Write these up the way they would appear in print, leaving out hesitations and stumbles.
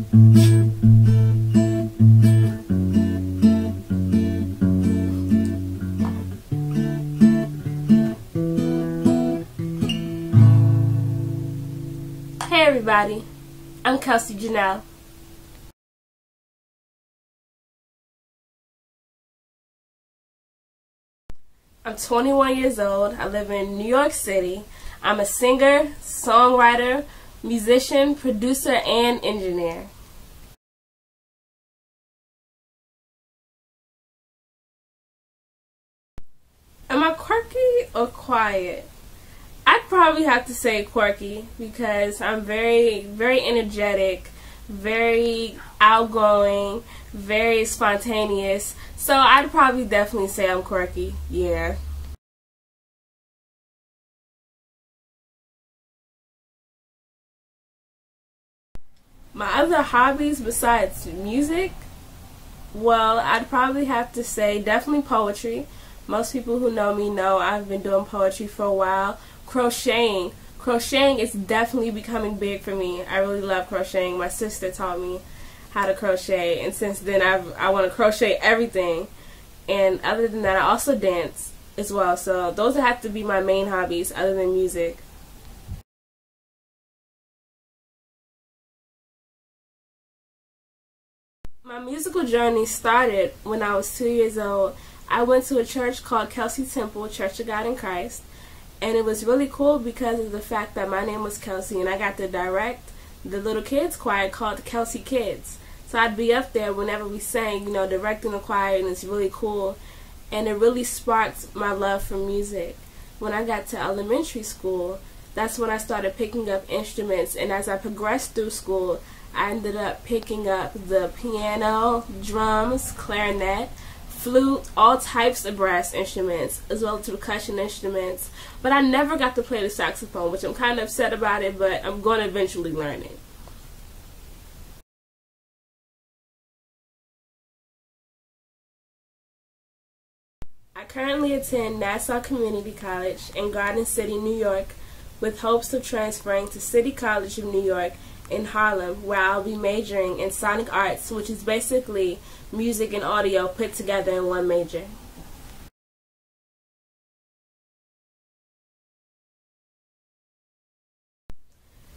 Hey everybody, I'm Kelsie.Janel. I'm 21 years old. I live in New York City. I'm a singer, songwriter, musician, producer, and engineer. Am I quirky or quiet? I'd probably have to say quirky because I'm very energetic, very outgoing, very spontaneous. So I'd probably definitely say I'm quirky, yeah. My other hobbies besides music, well, I'd probably have to say definitely poetry. Most people who know me know I've been doing poetry for a while. Crocheting. Crocheting is definitely becoming big for me. I really love crocheting. My sister taught me how to crochet, and since then I want to crochet everything. And other than that, I also dance as well. So those have to be my main hobbies other than music. My musical journey started when I was 2 years old. I went to a church called Kelsie Temple, Church of God in Christ. And it was really cool because of the fact that my name was Kelsie, and I got to direct the little kids choir called the Kelsie Kids. So I'd be up there whenever we sang, directing the choir, and it's really cool. And it really sparked my love for music. When I got to elementary school, that's when I started picking up instruments, and as I progressed through school, I ended up picking up the piano, drums, clarinet, flute, all types of brass instruments, as well as percussion instruments. But I never got to play the saxophone, which I'm kind of upset about it, but I'm going to eventually learn it. I currently attend Nassau Community College in Garden City, New York, with hopes of transferring to City College of New York in Harlem, where I'll be majoring in sonic arts, which is basically music and audio put together in one major.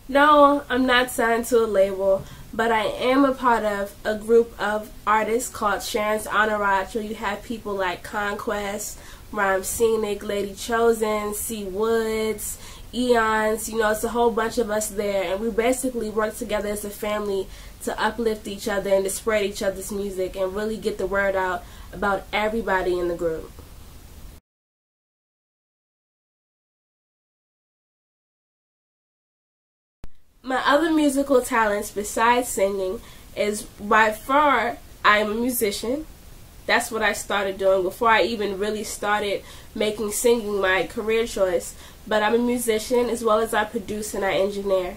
No, I'm not signed to a label, but I am a part of a group of artists called Sharon's Entourage, where you have people like Conquest, Rhyme Scenic, Lady Chosen, C. Woods, Eons, it's a whole bunch of us there, and we basically work together as a family to uplift each other and to spread each other's music and really get the word out about everybody in the group. My other musical talents besides singing is by far I'm a musician. That's what I started doing before I even really started making singing my career choice. But I'm a musician as well as I produce and I engineer.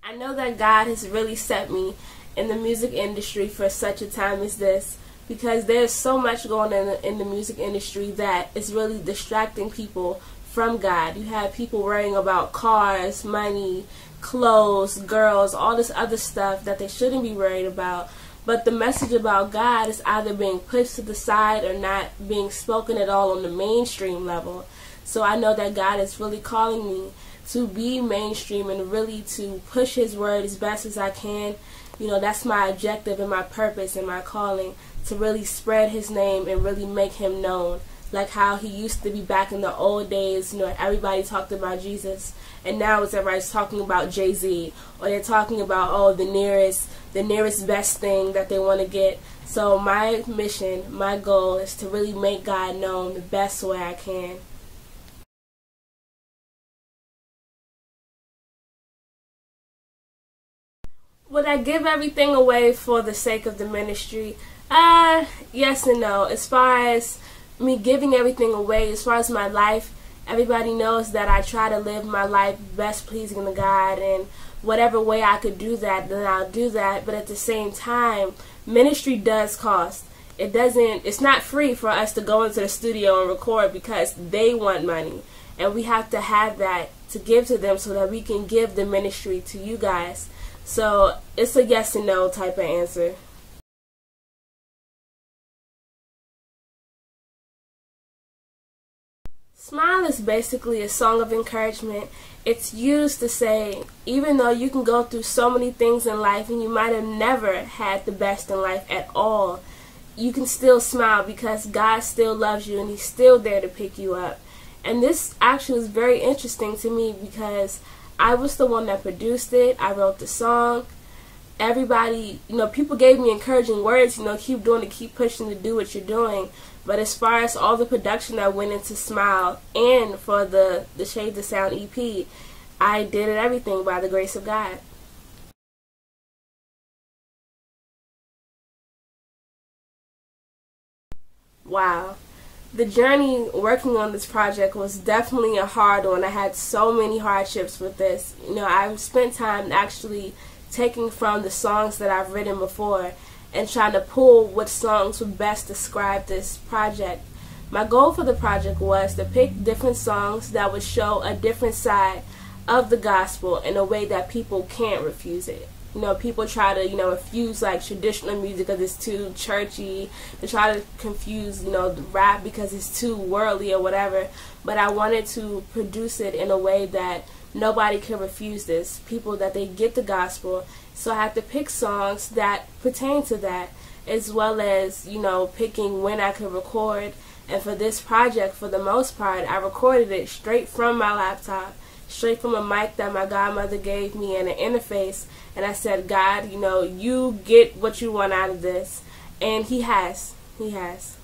I know that God has really set me in the music industry for such a time as this, because there's so much going on in the music industry that is really distracting people from God. You have people worrying about cars, money, clothes, girls, all this other stuff that they shouldn't be worried about. But the message about God is either being pushed to the side or not being spoken at all on the mainstream level. So I know that God is really calling me to be mainstream and really to push His word as best as I can. That's my objective and my purpose and my calling, to really spread His name and really make Him known. Like how He used to be back in the old days, everybody talked about Jesus, and now it's everybody's talking about Jay-Z, or they're talking about, the nearest best thing that they want to get. So my mission, my goal is to really make God known the best way I can. Would I give everything away for the sake of the ministry? Yes and no. As far as me giving everything away, as far as my life, everybody knows that I try to live my life best pleasing to God, and whatever way I could do that, then I'll do that. But at the same time, ministry does cost. It's not free for us to go into the studio and record because they want money. and we have to have that to give to them so that we can give the ministry to you guys. So it's a yes and no type of answer. Smile is basically a song of encouragement. It's used to say, even though you can go through so many things in life and you might have never had the best in life at all, you can still smile because God still loves you and He's still there to pick you up. And this actually is very interesting to me because I was the one that produced it. I wrote the song. Everybody, people gave me encouraging words, keep doing it, keep pushing to do what you're doing. But as far as all the production that went into Smile and for the Shades of Sound EP, I did everything by the grace of God. Wow. The journey working on this project was definitely a hard one. I had so many hardships with this. I've spent time actually taking from the songs that I've written before and trying to pull what songs would best describe this project. My goal for the project was to pick different songs that would show a different side of the gospel in a way that people can't refuse it. People try to, infuse like traditional music because it's too churchy. They try to confuse, the rap because it's too worldly or whatever. But I wanted to produce it in a way that nobody can refuse this. People that they get the gospel. So I had to pick songs that pertain to that, as well as, picking when I could record. And for this project, for the most part, I recorded it straight from my laptop, straight from a mic that my godmother gave me and an interface. And I said, God, you get what you want out of this. And He has. He has.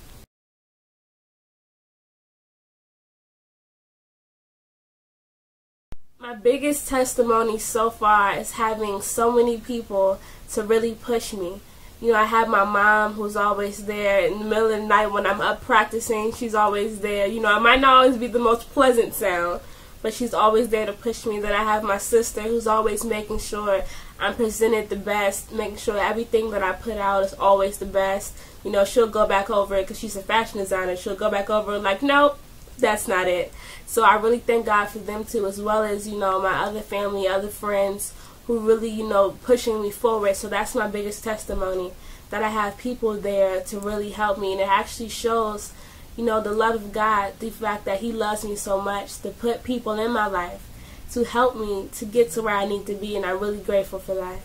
My biggest testimony so far is having so many people to really push me. I have my mom who's always there in the middle of the night when I'm up practicing. She's always there. It might not always be the most pleasant sound, but she's always there to push me. Then I have my sister who's always making sure I'm presented the best, making sure everything that I put out is always the best. She'll go back over it because she's a fashion designer. She'll go back over it like, nope, that's not it. So I really thank God for them too, as well as, my other family, other friends who really, pushing me forward. So that's my biggest testimony, that I have people there to really help me. And it actually shows, the love of God, the fact that He loves me so much to put people in my life to help me to get to where I need to be. And I'm really grateful for that.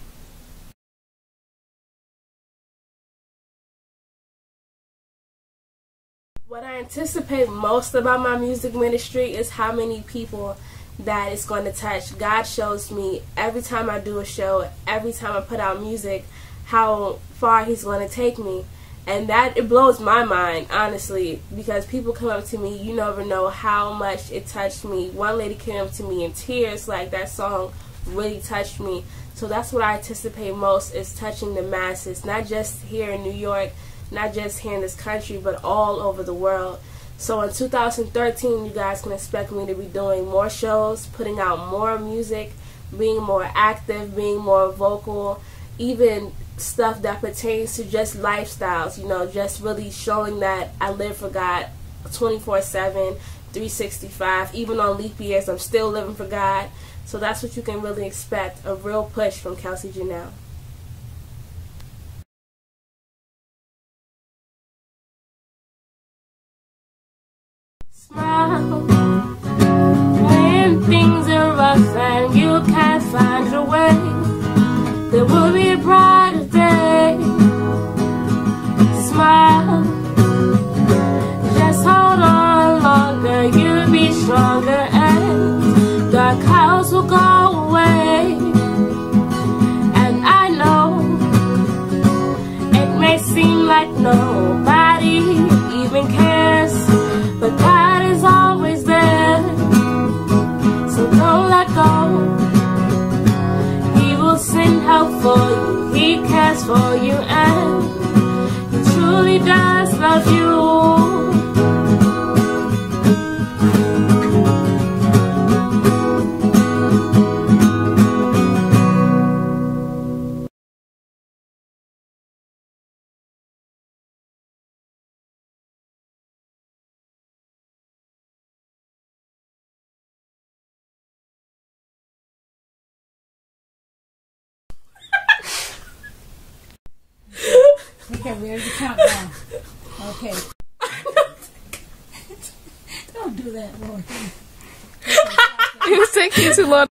What I anticipate most about my music ministry is how many people that it's going to touch. God shows me every time I do a show, every time I put out music, how far He's going to take me. And that, it blows my mind, honestly, because people come up to me, you never know how much it touched me. One lady came up to me in tears, like that song really touched me. So that's what I anticipate most, is touching the masses, not just here in New York, not just here in this country, but all over the world. So in 2013, you guys can expect me to be doing more shows, putting out more music, being more active, being more vocal, even stuff that pertains to just lifestyles, just really showing that I live for God 24/7, 365. Even on leap years, I'm still living for God. So that's what you can really expect, a real push from Kelsie.Janel. Smile when things are rough and you can't find your way. There will be a brighter day. Smile, just hold on longer. You'll be stronger and dark clouds will go away. And I know it may seem like nobody even cares, but God is always there, so don't let go. He will send help for you, He cares for you, and He truly does love you. Okay, where's the countdown? Okay. Don't do that, Lord. It was taking too long.